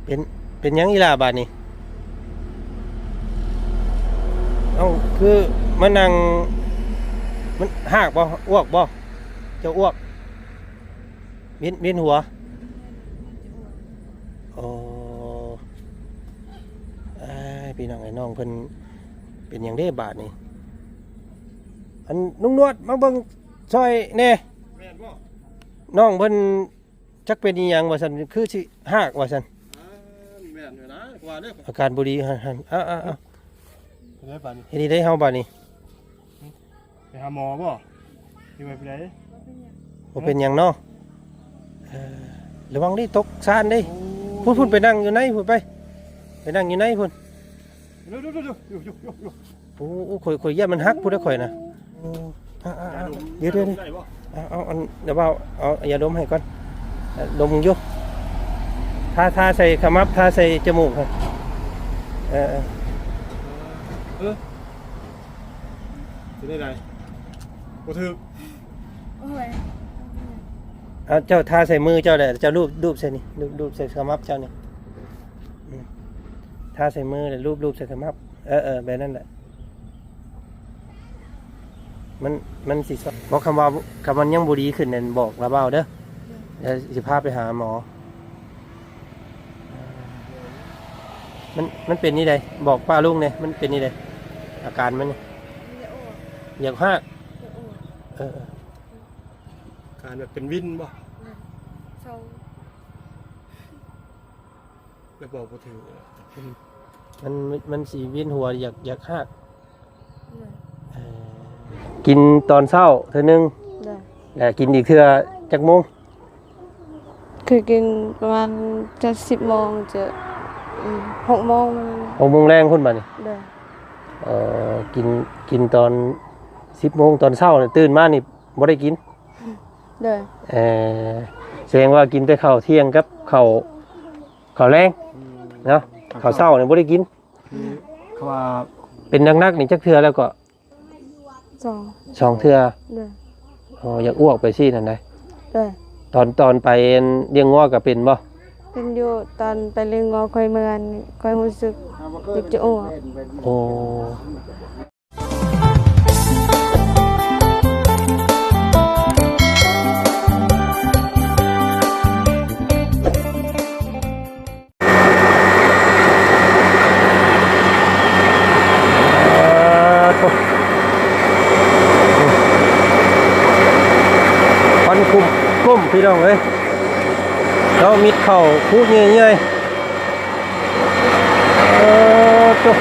เป็นยังอีหล่าบาดนี้เอ้าคือมานั่งมันหากบ่อ้วกบ่เจ้าอ้วกเวียนหัวโอ้พี่น้องไอ้น้องเพิ่นเป็นหยังได้บาดนี้อันนุ่งนวดมาเบิ่งช่วยแน่น้องเพิ่นจักเป็นอีหยังว่าซั่นคือสิหากว่าซั่นแม่นอยู่นะว่าเด้ออาการบ่ดีหั่นอ้าวไปได้ป่านนี้เฮ็ดได้เฮาบาดนี้ไปหาหมอบ่สิไปได้บ่เป็นหยังเนาะระวังดิตกซานดิพุ่นไปนั่งอยู่ไหนพุ่นไปนั่งอยู่ไหนพุ่นอยู่โอ้ข่อยย่ามันฮักพุ่นได้ข่อยนะเดี๋ยวเอาอันเดี๋ยวเอายาดมให้ก่อนดมอยู่ทาใส่ขมับทาใส่จมูกครับสิได้ไดบ่ถึกเอาเจ้าทาใส่มือเจ้าแหละเจ้ารูปใส่นี่รูปใส่ขมับเจ้านี่ทาใส่มือเลยรูปใส่ขมับแบบนั้นแหละมันสิบอกคำมันยังบุรีขึ้นนั่นบอกระเบ้าเด้อเดี๋ยวสิพาไปหาหมอมันเป็นนี่ใดบอกป้าลุงเนี่ยมันเป็นนี่ใดอาการมันเนี่ยอยากหักการแบบเป็นวินบ่แล้วบอกบ่ถึงมันสีวินหัวอยากหักกินตอนเช้าเท่านึงแล้วกินอีกเทื่อจักโมงคือกินประมาณจะ10 โมงจะ6 โมง6 โมงแรงขึ้นมานี่กินตอน10 โมงตอนเช้าเนี่ยตื่นมานี่บ่ได้กินแสดงว่ากินแต่ข้าวเที่ยงกับข้าวแรงเนาะข้าวเช้าเนี่ยบ่ได้กินเขาว่าเป็นนักๆนี่จักเทื่อแล้วก็2 เทื่ออยากอ้วกไปซี่นั่นได้ตอนไปเลี้ยงงัวก็เป็นบ่เป็นอยู่ตอนไปเลี้ยงงัวค่อยเมื่อนค่อยรู้สึกอยากจะอ้วกโอ้ก้มพี่น้องเลยเรามิดเข่าคู่เงี้ยตุ๊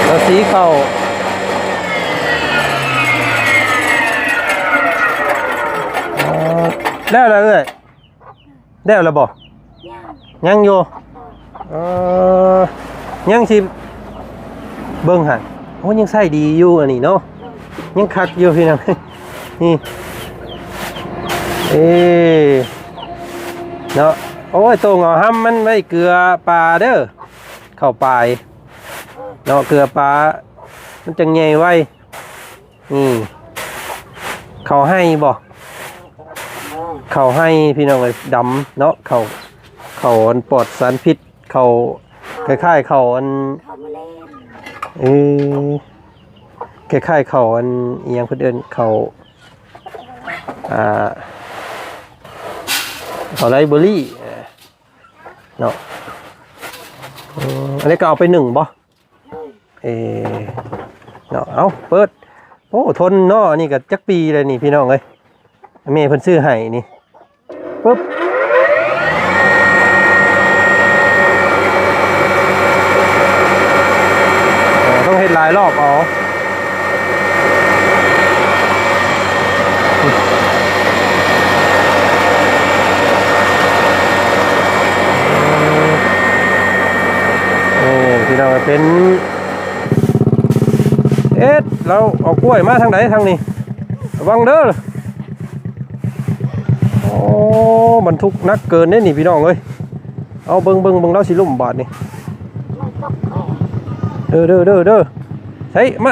เราสีเข่าแล้วอะไรแล้วอะไรบอกยังอยู่ยังสิเบิ้งหันโอ้ยังใส่ดีอยู่อันนี้เนาะยังคักอยู่พี่น้องนี่เนาะโอ้ยตัวงอห้ำมันไม่เกลือปลาเด้อเข้าไปเนาะเกลือปลามันจะไงไว้เขาให้บอกเขาให้พี่น้องเลยดำเนาะเขาอันปลอดสารพิษเขาคล้ายๆเขาอันคล้ายๆเขาอันยังเพื่อนเขาไลเบอรี่เนาะอันนี้ก็เอาไป1บ่เนาะเอาเปิดโอ้ทนเนาะนี่ก็จักปีเลยนี่พี่น้องเอ้ยแม่เพิ่นซื้อให้นี่ปึ๊บต้องเฮ็ดหลายรอบเอาพี่น้องเป็นเราเอากล้วยมาทางไหนทางนี้ระวังเด้อโอ้บรรทุกนักเกินเนี่ยนี่พี่น้องเอ้ยเอาเบิ่งเราสิลุ่มบาทนี่เด้อใช่มา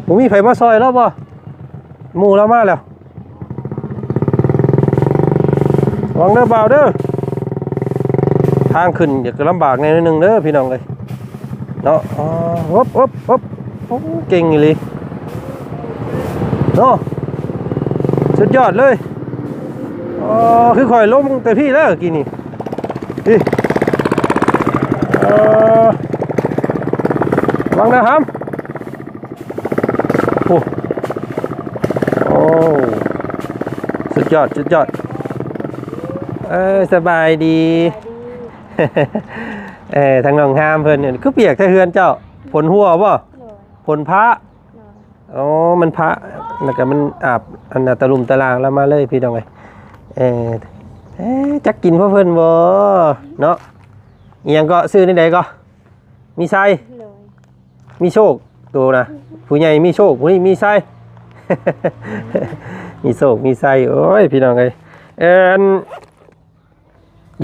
ผมมีไฟมาซอยแล้วป่ะ หมู่แล้วมาแล้วหวังเด้อบ่าวเด้อทางขึ้นอยากจะลำบากในนิดนึงเด้อพี่น้องเลยเนาะฮบโอ้เก่งอีหลีเนาะสุดยอดเลยคือคอยล้มแต่พี่แล้วกินนี่พี่วางนะครับโอ้สุดยอดสบายดีทางน้องห้ามเพิ่นเนี่ยคือเปียกแท้เฮือนเจ้าผลหัวบ่ผลพระมันพระแล้วก็มันอาบอันน่ะตะลุมตะลางแล้วมาเลยพี่น้องเอ้ยจักกินเพราะเพิ่นบ่เนาะอีหยังก็ซื้อในใดก็มีไส้มีโชคตัวนะผู้ใหญ่มีโชคผู้นี้มีไส้ มีโชคมีไส้โอ้ยพี่น้องเอ้ย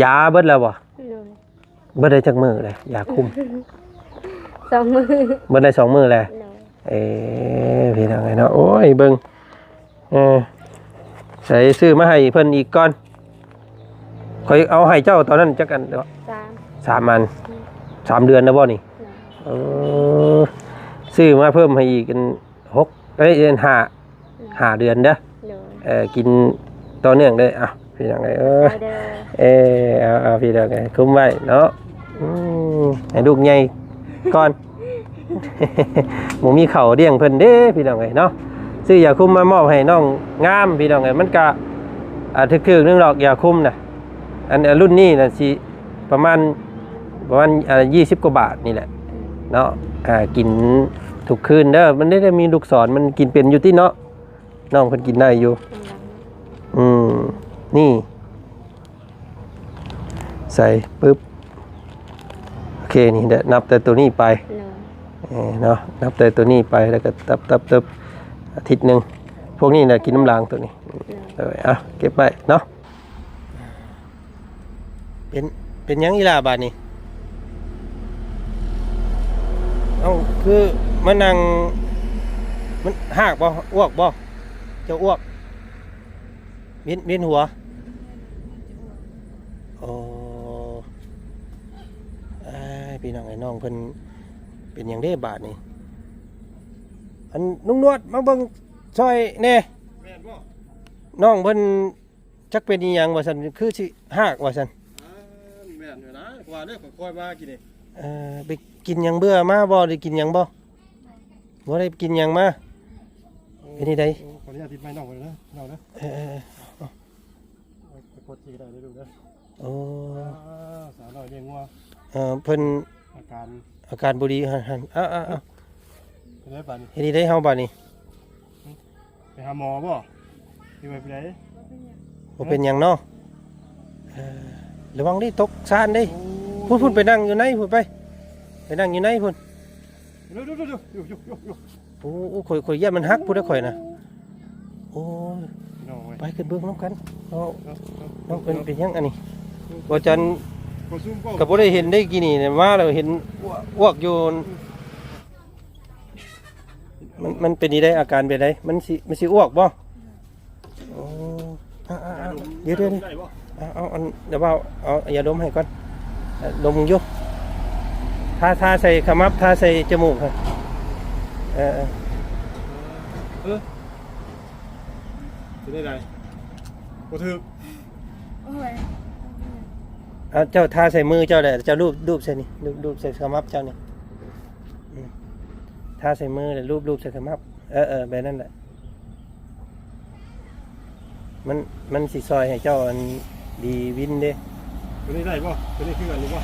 ยาเบิดแล้วบ่เบิดได้จักมื้อเลยยาคุม2 มื้อเบิดได้2 มื้อแล้วพี่น้องเอ้ยเนาะโอ้ยเบิ่งใส่ซื้อมาให้เพิ่นอีกก่อนข่อยเอาให้เจ้าตอนนั้นจักอันเด้อ3อัน3 เดือนแล้วบ่นี่ซื้อมาเพิ่มให้อีกกัน6เดือน5เดือนเด้อกินต่อเนื่องเด้อพี่น้องเอ้ยเอาพี่น้องเอ้ยคุ้มไว้เนาะให้ลูกใหญ่ก่อน หมูมีเข่าเลี้ยงเพิ่นเด้พี่น้องเอ้ยเนาะซื้อยาคุมมามอบให้น้องงามพี่น้องเอ้ยมันก็ถึกๆนึงดอกยาคุมน่ะอันรุ่นนี้น่ะสิประมาณ20 กว่าบาทนี่แหละเนาะกินทุกคืนเด้อมันได้มีลูกศรมันกินเป็นอยู่ที่เนาะน้องเพิ่นกินได้อยู่นี่ใส่ปึ๊บโอเคนี่เดี๋ยวนับแต่ตัวนี้ไปเนาะนับแต่ตัวนี้ไปแล้วก็ตับอาทิตย์หนึ่งพวกนี้เนี่ยกินน้ำล้างตัวนี้เก็บไปเนาะเป็นยังอีลาบาดนี่คือมันนั่งมันหากบ่อ้วกบ่เจ้าอ้วกเวียนหัวพี่น้องไอ้น้องเพิ่นเป็นอย่างได้บาทนี่อันนุ่งนวดมาเบิ่งซอยแน่น้องเพิ่นจักเป็นอีหยังว่าซั่นคือสิหากว่าซั่นแม่นอยู่นะว่าเด้อค่อยๆมากินนี่ไปกินหยังเบื่อมาบ่ได้กินหยังบ่ได้กินหยังมาเป็นนี่ได้ขออนุญาตติดไม้น้องไว้นะน้องนะไปกดทีได้ดูเด้อสาวน้อยเลี้ยงงัวเพิ่นอาการบ่ดีหั่นเป็นไดบัดนี้เฮ็ดได้เฮาบัดนี้ไปหาหมอบ่สิไปไหนบ่เป็นหยังเนาะระวังดิตกซ่านดิพุ่นไปนั่งอยู่ไหนพุ่นไปนั่งอยู่ไหนพุ่นโอ้ข่อยแย่มันฮักพุ่นได้ข่อยนะโอ้ไปขึ้นเบื้องน้ำกันน้องเป็นยังอันนี้บ่จันก็บ่ได้เห็นได้กี่นี่มาแล้วเห็นอ้วกอยู่มันเป็นนี่ได้อาการเป็นไดมันสิอ้วกบ่โอ้เดี๋ยวเดี๋ยวเอายาดมให้ก่อนดมอยู่ทาใส่ขมับทาใส่จมูกครับจะได้ไรบ่ถึกเจ้าทาใส่มือเจ้าแหละเจ้ารูปใส่นี่รูปใส่ขมับเจ้านี่ทาใส่มือเลยรูปใส่ขมับแบบนั้นแหละมันสิซอยให้เจ้าอันดีวินเด้ตัวนี้ได้ป่ะตัวนี้คืออันนี้ป่ะ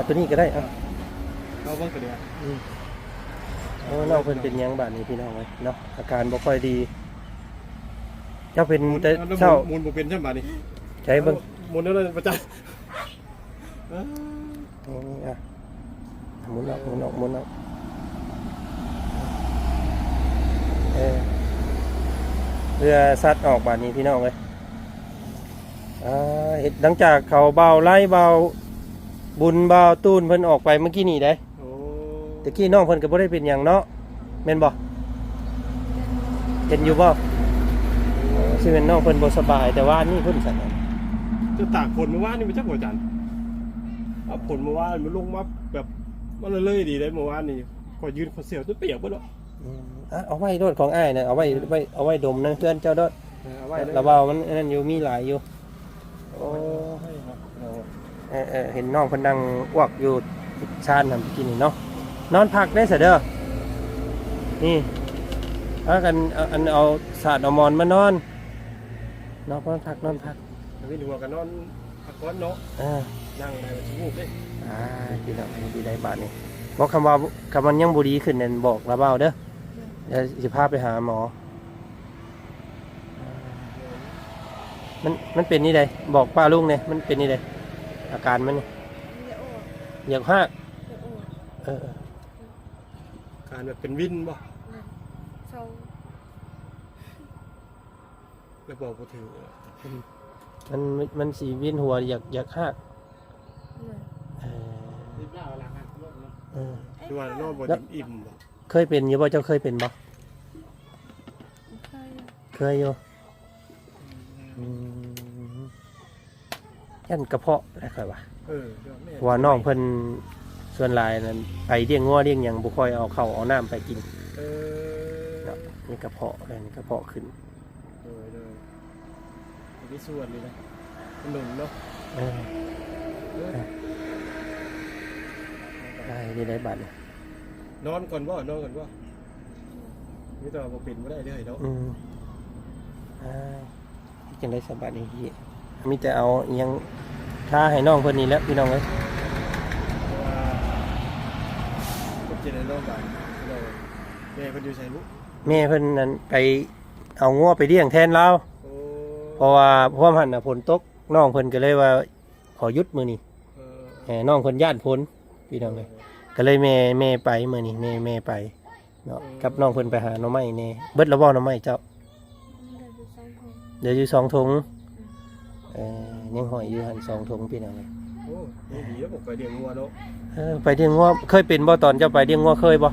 ตัวนี้ก็ได้เราบ้างก็ได้น้องเพิ่นเป็นยังบาดนี้พี่น้องไว้เนาะอาการบ่ค่อยดีเจ้าเป็นแต่เช้ามูลบ่เป็นใช่บาดนี้ใช้เบิ่งมูลนั่นประจักษ์หมุนออกเรือซัดออกบาดนี้พี่น้องเลยหลังจากเขาเบาไล่เบาบุญเบาตูนเพิ่นออกไปเมื่อกี้นี่ได้แต่กี้น้องเพิ่นก็บ่ได้เป็นอย่างเนาะแม่นบ่เห็นอยู่บ่ สิเป็นน้องเพิ่นบ่สบายแต่ว่านี่เพิ่นสั่น จะตากฝนเมื่อวานนี่มันจักบ่จันเอาฝนเมื่อวานมันลงมาแบบมันเลยดีเลยเมื่อวานนี่ขอยืนคอนเสิร์ตตัวเปียกเบิดแล้ว เอาไว้โดดของอ้ายน่ะเอาไว้ดมนะเพื่อนเจ้าโดด เอาไว้เลย ระเบามันนั่นอยู่มีหลายอยู่โอ้เห็นน้องเพิ่นนั่งอ้วกอยู่ชานนั่นกินนี่เนาะนอนพักได้ซะเด้อนี่เอากันเอาสาดเอาหมอนมานอนนอนพัก วินหัวกันนอนพักผ่อนเนาะนั่งได้แบบสงบเลย พี่น้องดีได้บาทนี่บอกคำว่ามันยังบ่ดีขึ้นนั่นบอกระเบาเด้อเดี๋ยวสิพาไปหาหมอมันเป็นนี่ใดบอกป้าลุงเนี่ยมันเป็นนี่ใดอาการมันนี่อยากหักการแบบเป็นวินบ่แล้วบอกบ่ถือ มันสีวินหัวอยากหักดูว่านอนบ่อิ่มบ่ เคยเป็นอยู่บ่เจ้าเคยเป็นบ่เคยอยู่ยันกระเพาะอะไรค่อยว่าว่าน้องเพิ่นส่วนหลายนั้นไปเลี้ยงงัวเลี้ยงหยังบ่ค่อยเอาข้าวเอาน้ำไปกินนี่กระเพาะอะไรนี่กระเพาะขึ้นมีส่วนนี่นะขนมเนาะได้บาทนี่นอนก่อนว่มีแต่บ่เป็นบ่ได้เด้อเนาะจังได้สบายนี่มีแต่เอายังท่าให้น้องเพิ่นนี่แหล้วพี่น้องเอ้ยก็จะได้รอบบ่ายแม่เพิ่นอยู่ไสลูกแม่เพิ่นนั้นไปเอางัวไปเลี้ยงแทนเราเพราะว่าพวกมันน่ะฝนตกน้องเพิ่นก็เลยว่าขอหยุดมื้อนี้น้องเพิ่นย่านฝนพี่น้องเอ้ยก็เลยแม่ไปมื้อนี้แม่ไปเนาะกับน้องเพิ่นไปหาหน่อไม้แน่เบิดแล้วบ่หน่อไม้เจ้าเดี๋ยวอยู่2ถุงยังหอยอยู่หัน2ถุงพี่น้องเอ้ยโอ้ดีแล้วบ่ไปเลี้ยงงัวเนาะไปเลี้ยงงัวเคยเป็นบ่ตอนเจ้าไปเลี้ยงงัวเคยบ่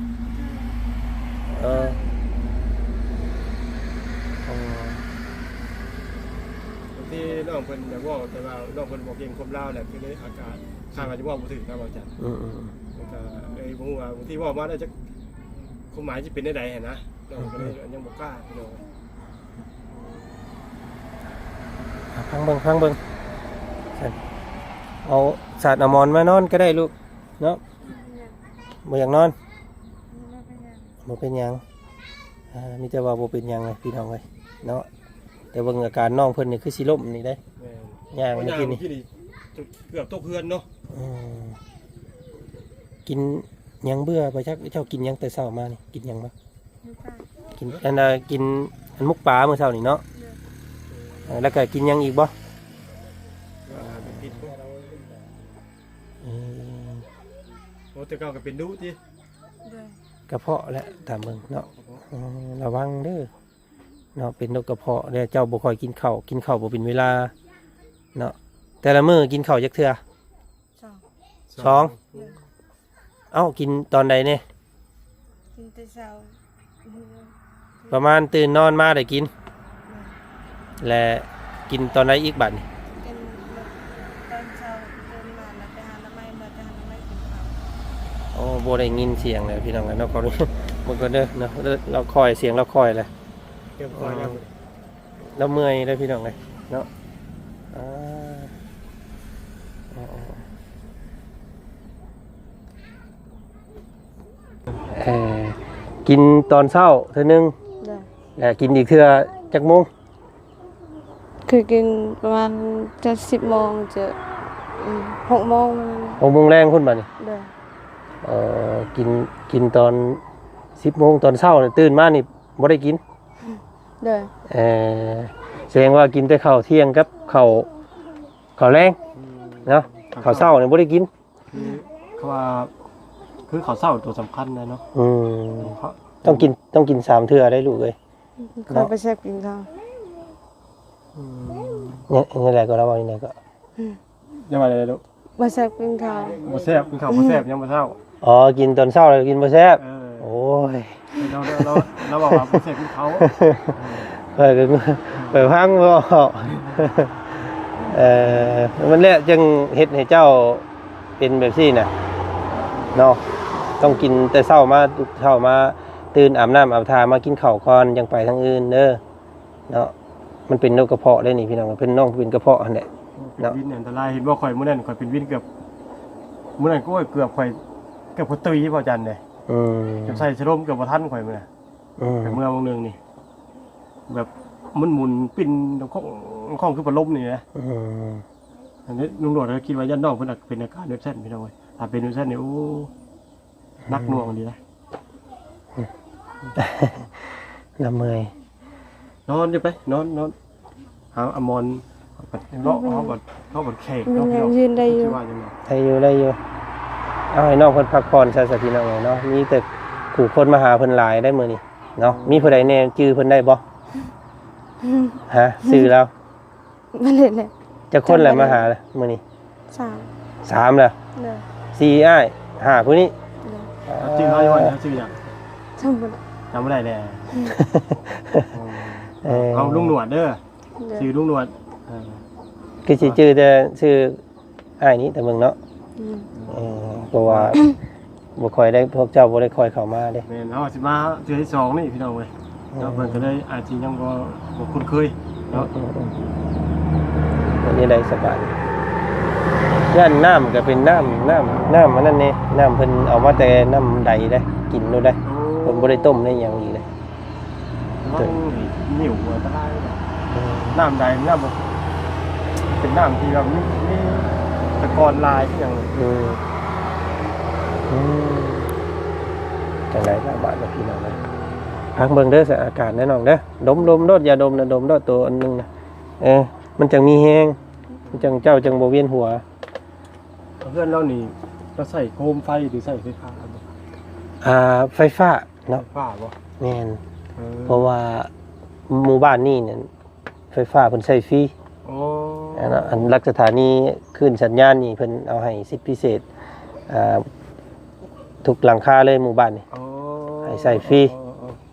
ที่น้องเพิ่นอยากว่าแต่ว่าน้องเพิ่นบอกเก่งความลาวแหละคือเลยอาการข้างอาจจะว่าบ่ถึงครับอาจารย์แล้วก็บ่ฮู้ว่าบางทีว่ามาได้จักความหมายสิเป็นได้ใดหั่นนะน้องก็เลยยังบ่กล้าพี่น้องพังเบิ่งเอาสาดเอาหมอนมานอนก็ได้ลูกเนาะบ่อยากนอนบ่เป็นหยังมีแต่ว่าบ่เป็นหยังเลยพี่น้องเอ้ยเนาะแต่เบิ่งอาการน้องเพิ่นนี่คือสิล้มนี่ได้ย่างเมื่อกี้นี่เกือบตกเฮือนเนาะกินหยังเบื่อไปจักเจ้ากินหยังแต่เช้ามานี่กินหยังบ่กินกินมุกปลาเมื่อเช้านี่เนาะแล้วก็กินหยังอีกบ่โอ้แต่ก็เป็นดุติกระเพาะและตามเบิ่งเนาะระวังเด้อเนาะเป็นโรคกระเพาะเนี่ยเจ้าบ่ค่อยกินข้าวบ่เป็นเวลาเนาะแต่ละมื้อกินข้าวจักเทื่อสองเอ้ากินตอนใดเนี่ยกินแต่เช้าประมาณตื่นนอนมาได้กินและกินตอนใดอีกบัดนี่กินตอนเช้าตื่นมาแล้วไปหาหน่อไม้มาจะหาหน่อไม้กินข้าวโอ้บ่ได้ยินเสียงเลยพี่น้องเนาะมันก็เด้อเนาะเราคอยเสียงเราคอยเลยเก็บคอยแล้วเมื่อยเลยพี่น้องเลยเนาะกินตอนเช้าเท่านึงแล้วกินอีกเทื่อจักโมงคือกินประมาณจะ10 โมงจะ6 โมง6 โมงแรงพุ่นบัดนี่กินตอน10 โมงตอนเช้าเนี่ยตื่นมานี่บ่ได้กินแสดงว่ากินแต่ข้าวเที่ยงกับข้าวแรงเนาะข้าวเช้าเนี่ยบ่ได้กินเขาว่าคือข้าวเช้าตัวสำคัญนะเนาะต้องกิน3 เทื่อได้ลูกเอ้ยข้าวไปแซ่บกินข้าวนี่แหละก็แล้วว่านี่ก็ยังว่าได้ลูกบ่แซ่บกินข้าวบ่แซ่บกินข้าวบ่แซ่บยังบ่เช้ากินตอนเช้าแล้วกินบ่แซ่บโอ้ยเราบอกว่าบ่แซ่บกินข้าว เปิดพังบ่มันแหละจึงเฮ็ดให้เจ้าเป็นแบบนี้น่ะเนาะต้องกินแต่เช้ามาตื่นอาบน้ำอาบท่ามากินข้าวก่อนยังไปทางอื่นเด้อเนาะมันเป็นโรคกระเพาะได้นี่พี่น้องเป็นเป็นกระเพาะหั่นแหละเนาะ วินอันตรายเห็นว่าข่อยมื้อนั้นข่อยเป็นวินเกือบมื้อนั้นก็เกือบข่อยเกือบบ่ตุยบ่จันเด้จะใส่สโลมเกือบบ่ทันข่อยมื้อน่ะแต่เมื่อวงนึงนี่แบบมันหมุนปิ้นของคือพัดลมนี่นะอันนี้ลุงโดดก็คิดว่ายันน้องเพิ่นเป็นอาการเดือดเส้นพี่น้องเว้ยถ้าเป็นเดือดเส้นนี่โอ้นักหน่วงดีนะ ละเมย นอนอยู่ไปนอนหาอมรเลาะเขาบดแขก มันยังยืนได้อยู่ ได้อยู่เอาให้น้องเพิ่นพักผ่อนซะสักทีน้องเนาะมีแต่ผู้คนมาหาเพิ่นหลายได้มื้อนี้เนาะมีผู้ใดแน่ชื่อเพิ่นได้บ่ฮะชื่อแล้ว มันเห็นเลย จะคนแหละมาหามื้อนี้ 3แล้ว เด้อ 4อ้าย5ผู้นี้ จริงเขาอยู่ว่าชื่ออย่าง จำบ่ได้จำไม่ได้แน่เอาลุงหนวดเด้อชื่อลุงหนวด คือสิชื่อแต่ชื่ออ้ายนี้แต่เมืองเนาะเพราะว่าบ่ค่อยได้พวกเจ้าบ่ได้ค่อยเข้ามาเด้ แม่นเฮาสิมาเทื่อที่2นี่พี่น้องเว้ยแล้วเพิ่นก็เลยอาจสิยังบ่คุ้นเคยเนาะ วันนี้ได้สบายย่านน้ำก็เป็นน้ำมันนั่นนี่น้ำเพิ่นเอามาแต่น้ำใดได้กินนู่นได้เพิ่นบ่ได้ต้มได้หยังอีกเลย นิ่วอันตรายน้ำใดน้ำเป็นน้ำที่แบบมีตะกอนลายที่อย่าง จังได๋ล่ะบาดกับพี่น้องเลยพักเบิ่งเด้ออากาศแน่น้องเด้อดมโดดยาดมนะดมโดดตัวอันนึงนะมันจังมีแฮงมันจังเจ้าจังบ่เวียนหัว เพื่อนเรานี่เราใส่โคมไฟหรือใส่ไฟฟ้าบ่ ไฟฟ้าเนาะ ฟ้าบ่ แม่นเพราะว่าหมู่บ้านนี่เนี่ยไฟฟ้าเพิ่นใช้ฟรี อ๋อ อันรักสถานีขึ้นสัญญาณนี่เพิ่นเอาให้สิทธิพิเศษทุกหลังคาเลยหมู่บ้านนี่ให้ใส่ฟรี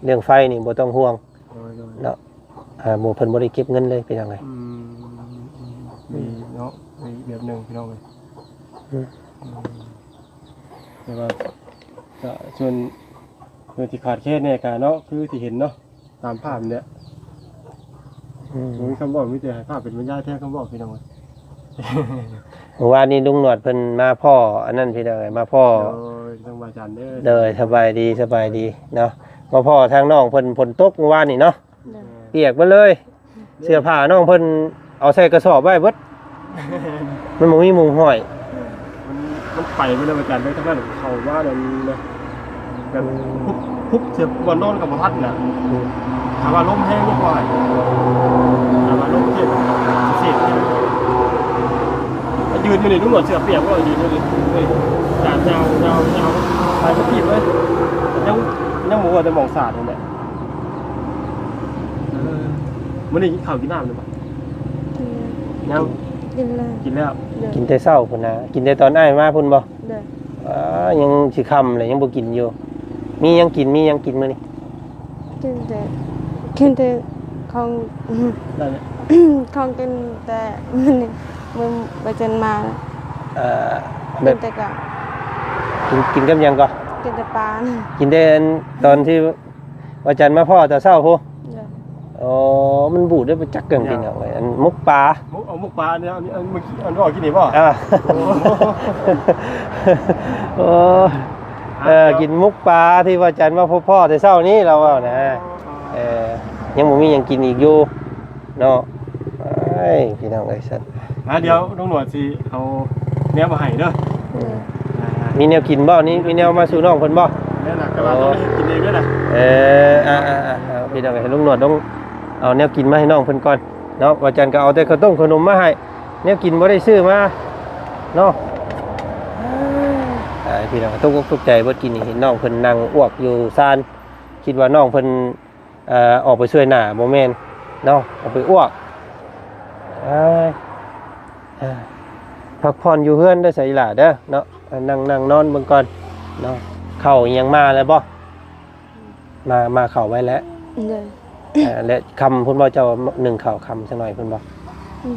เรื่องไฟนี่บ่ต้องห่วงเนาะหมู่เพิ่นบ่ได้เก็บเงินเลยเป็นจังได๋ มีเนาะมีแบบนึงพี่น้องเอ้ยแต่ว่าก็ส่วนที่ขาดแค่เนี่ยก็เนาะคือที่เห็นเนาะตามภาพเนี่ยมีคำบอกมีแต่ให้ภาพเป็นบรรยายแท้คำบอกพี่น้องเอ้ย เมื่อวานนี้ลุงหนวดเพิ่นมาพ่ออันนั้นพี่น้องเอ้ยมาพ่อ ต้องมาจันเด้อ เด้อสบายดีเนาะมาพ่อทางน้องเพิ่นฝนตกเมื่อวานนี่เนาะเปียกไปเลย เสื้อผ้าน้องเพิ่นเอาใส่กระสอบไว้เบิดมันบ่มีมุงห้อย มันไปไม่ได้มาจันเลยทั้งนั้นเขาว่าเนี่ยนะแบบพุบเสียบอลนอนกับพัดน่ะถามว่าล้มแห้งก็พอถามว่าล้มเจ็บเสียบยืนอยู่นี่ลุงหนวดเสือเปียกก็ยืนอยู่นี่จานยาวไปก็ปีบเลยยังหมูแต่มองสาดนี่แหละมันนี่กินข้าวกินน้ำหรือเปล่ายัง กินแล้ว กินแต่เช้าพุ่นนะกินแต่ตอนอ้ายมาพุ่นบ่ เด้อ ยังสิค่ำเลยยังบ่กินอยู่มียังกินมื้อนี้ กินแต่ของ ได้เนี่ย ของกินแต่มันนี่มึงไปจนมาแบ กิน บ แต่กะ กินกับหยังก็ กินแต่ปลาน่ะ กินได้ตอนที่ว่าจันมาพ่อตอนเช้าพุ เด้อ อ๋อมันบูดได้ไปจักเกินกินเอาไว้อันมุกปลา เอามุกปลาเนี่ยอันเมื่อกี้อันบอกกินนี่ป่ะ โอ้กินมุกปลาที่ว่าจันมาพ่อแต่เช้านี้เราเอานะยังบ่มีหยังกินอีกอยู่เนาะไอ้พี่น้องไอ้สัตว์ เดี๋ยวน้องหนวดสิเอาแนวมาให้เด้อ มีแนวกินบ่นี่มีแนวมาสู่น้องเพิ่นบ่ แน่น่ะกำลังต้องกินเองด้วยนะ พี่น้องให้ลุงหนวดต้องเอาแนวกินมาให้น้องเพิ่นก่อนเนาะว่าจันก็เอาแต่ข้าวต้มขนมมาให้แนวกินบ่ได้ซื้อมาเนาะพี่น้องตกใจเบิดกินนี่เห็นน้องเพิ่นนั่งอ้วกอยู่ซานคิดว่าน้องเพิ่นออกไปช่วยหน้าบ่แม่นเนาะออกไปอ้วกพักผ่อนอยู่เฮือนได้อใส่หล่าเด้อเนาะนั่งนอนเบิ่งก่อนเนาะเข้ายังมาแล้วบ่มาเข้าไว้แล้ว เด้อ และคำพุ่นบ่เจ้าหนึ่งข่าวคำสักหน่อยพุ่นบ่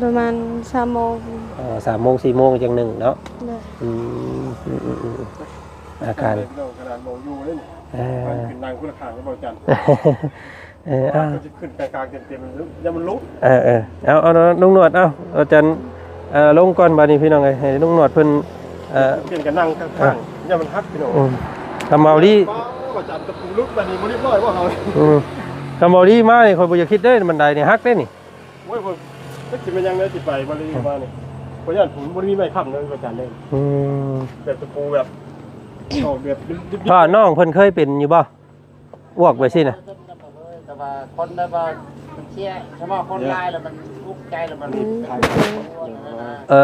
ประมาณ3 โมง 3 โมง 4 โมงจังหนึ่งเนาะ เลย อาการ ขนาดโมอยู่เล่นขึ้นนางคุณข้างก็บ่จันก็จะขึ้นกลางๆเต็มๆแล้วมันลุกเอาลุงหนวดอาจารย์ลงก่อนบัดนี้พี่น้องเอ้ยให้ลุงหนวดเพิ่นเปลี่ยนกันนั่งข้างๆอย่ามันฮักพี่น้องคำเมาลี่บ่จันตะปูลุกบัดนี้บ่เรียบร้อยบ่เฮาคำเมาลี่มานี่ข่อยบ่อยากคิดเด้บันไดนี่ฮักเด้นี่โอ้ยผมก็สิมันยังได้สิไปบ่ได้มานี่เพราะฉะนั้นผมบ่มีไม้ค้ำเลยบ่จันเลยแบบตะปูแบบเอาแบบพ่อน้องเพิ่นเคยเป็นอยู่บ่อ้วกไปสิน่ะแต่ว่าคนได้ว่ามันเชี่ยใช่ไหมคนลายแล้วมันทุกข์ใจแล้วมันไข่เอ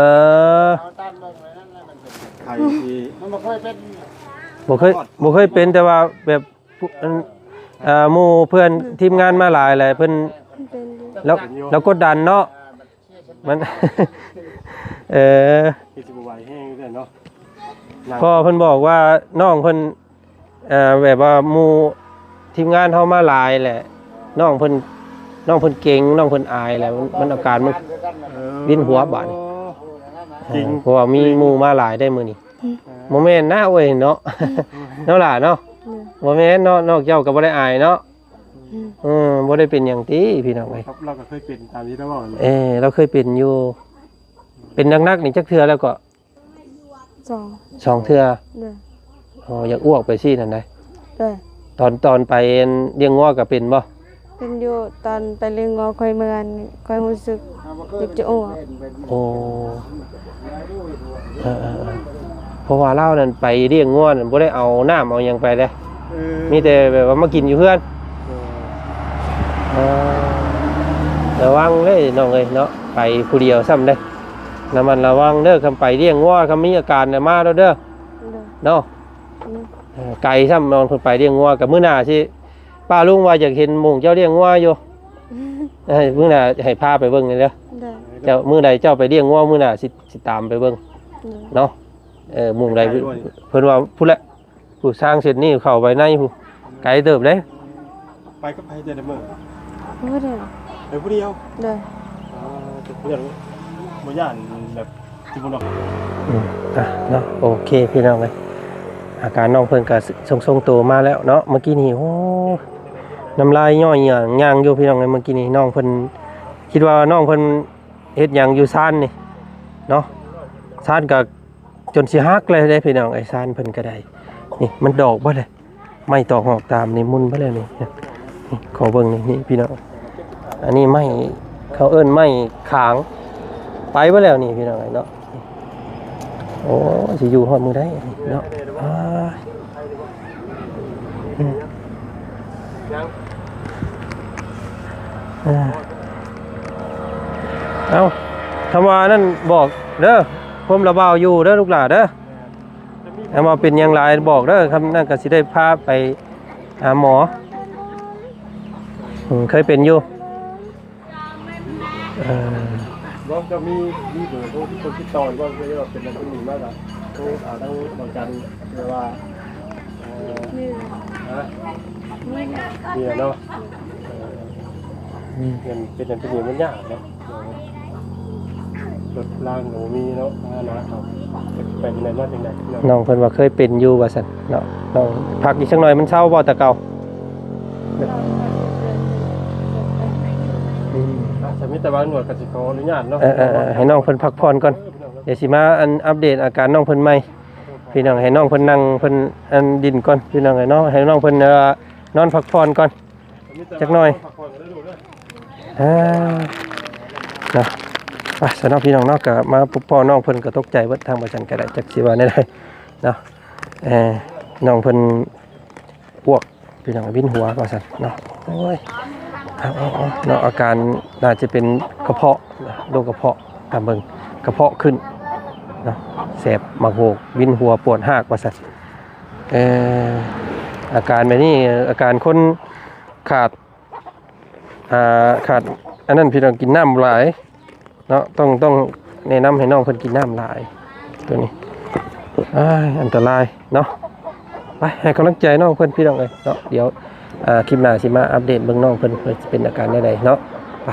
าต้านเบิ่งเลยนั่นแหละมันเป็นไข่ที่มันบ่เคยเป็นบ่เคยเป็นแต่ว่าแบบหมู่เพื่อนทีมงานมาหลายแหละเพิ่นแล้วกดดันเนาะมันที่สิบ่ไหวแห้งเด้อเนาะพ่อเพิ่นบอกว่าน้องเพิ่นแบบว่าหมู่ทีมงานเฮามาหลายแหละน้องเพิ่นเก่งน้องเพิ่นอายแหละมันอาการมันวินหัวบาดจริงเพราะว่ามีหมู่มาหลายได้มื้อนี้บ่แม่นนะเว้ยเนาะเนาะล่ะเนาะบ่แม่นเนาะนอกเจ้าก็บ่ได้อายเนาะบ่ได้เป็นหยังติพี่น้องเอ้ยครับเราก็เคยเป็นตามที่เราบอกเราเคยเป็นอยู่เป็นนักๆนี่จักเทื่อแล้วก็2 เทื่ออยากอ้วกไปซี่นั่นได้ตอนไปเลี้ยงงัวก็เป็นบ่เป็นอยู่ตอนไปเลี้ยงงัวค่อยเมื่อนค่อยรู้สึกอยากจะอ้วกเพราะว่าเรานั่นไปเลี้ยงงัวนั่นบ่ได้เอาน้ำเอาหยังไปเด้มีแต่แบบว่ามากินอยู่เพื่อนระวังเลยน้องเอ้ยเนาะไปผู้เดียวซ้ำเด้ระมัดระวังเด้อคำไปเลี้ยงงัวคำมีอาการน่ะมาเด้อเนาะไก่ซ้ำนอนคนไปเลี้ยงงัวกับมื้อหน้าสิป้าลุงว่าอยากเห็นหมู่เจ้าเลี้ยงงัวอยู่มื้อหน้าให้พาไปเบิ่งนี่เด้อเจ้ามื้อใดเจ้าไปเลี้ยงงัวมื้อหน้าสิตามไปเบิ่งเนาะหมู่ใดเพิ่นว่าพุ่นแหละผู้สร้างเสร็จนี่เข้าไปในผู้ไกลเติบเด้ไปก็ไปแต่มื้อบ่ได้ไปผู้เดียวได้เพื่อนบ่ย่านแบบสิบ่ดอกเนาะโอเคพี่น้องเอ้ยอาการน้องเพิ่นก็ทรงๆตัวมาแล้วเนาะเมื่อกี้นี่โอ้น้ำลายย่อยย่างอยู่พี่น้องเอ้ยเมื่อกี้นี่น้องเพิ่นคิดว่าน้องเพิ่นเฮ็ดหยังอยู่ซ่านนี่เนาะซ่านก็จนสิฮักเลยได้พี่น้องไอ้ซ่านเพิ่นก็ได้นี่มันดอกบ่เลยไม้ตอกหอกตามนี่มุนบ่เลยนี่ขอเบิ่งนี่พี่น้องอันนี้ไม้เขาเอิ้นไม้ขางไปบ่แล้วนี่พี่น้องเนาะโอ้สิอยู่ฮอดมื้อใดเนาะเอาคำว่านั่นบอกเด้อผมระบาวอยู่เด้อลูกหลานเด้อเอามาเป็นอย่างไรบอกเด้อคำนั่นก็สิได้พาไปหาหมอเคยเป็นอยู่ว่าจะมีเบอร์คนที่ต่อยว่าเป็นอะไรคนหนึ่งมากนะเขาทั้งบางการเรียกว่าเนี่ยเนาะเป็นอย่างมันยากเนาะรถล่างหนูมีเนาะนะครับเป็นในนั้นยังไงน้องเพิ่นว่าเคยเป็นอยู่ว่าซั่นเนาะน้องพักอีกสักหน่อยมันเศร้าบ่แต่เก่าสมิตรบางหน่วยกสิกรอนุญาตเนาะให้น้องเพิ่นพักผ่อนก่อนเดี๋ยวสิมาอัปเดตอาการน้องเพิ่นใหม่พี่น้องให้น้องเพิ่นนั่งเพิ่นดินก่อนพี่น้องให้น้องเพิ่นนอนพักผ่อนก่อนจักหน่อยนะไปสำหรับพี่น้องเนาะก็มาพบพ่อน้องเพิ่นก็ตกใจเบิดทางบ่จันก็ได้จักสิว่าได้เนาะน้องเพิ่นพวกพี่น้องวินหัวว่าซั่นเนาะโอ้ยเนาะอาการน่าจะเป็นกระเพาะโรคกระเพาะตามเบิ่งกระเพาะขึ้นเนาะแสบมาโหกวินหัวปวดหากว่าซั่นอาการแบบนี้อาการคนขาดอันนั้นพี่น้องกินน้ำหลายเนาะต้องแนะนำให้น้องเพิ่นกินน้ำหลายตัวนี้อันตรายเนาะไปให้กำลังใจน้องเพิ่นพี่น้องเลยเนาะเดี๋ยว คลิปหน้าสิมาอัปเดตเบิ่งน้องเพิ่นเพิ่นสิเป็นอาการใดๆเนาะไป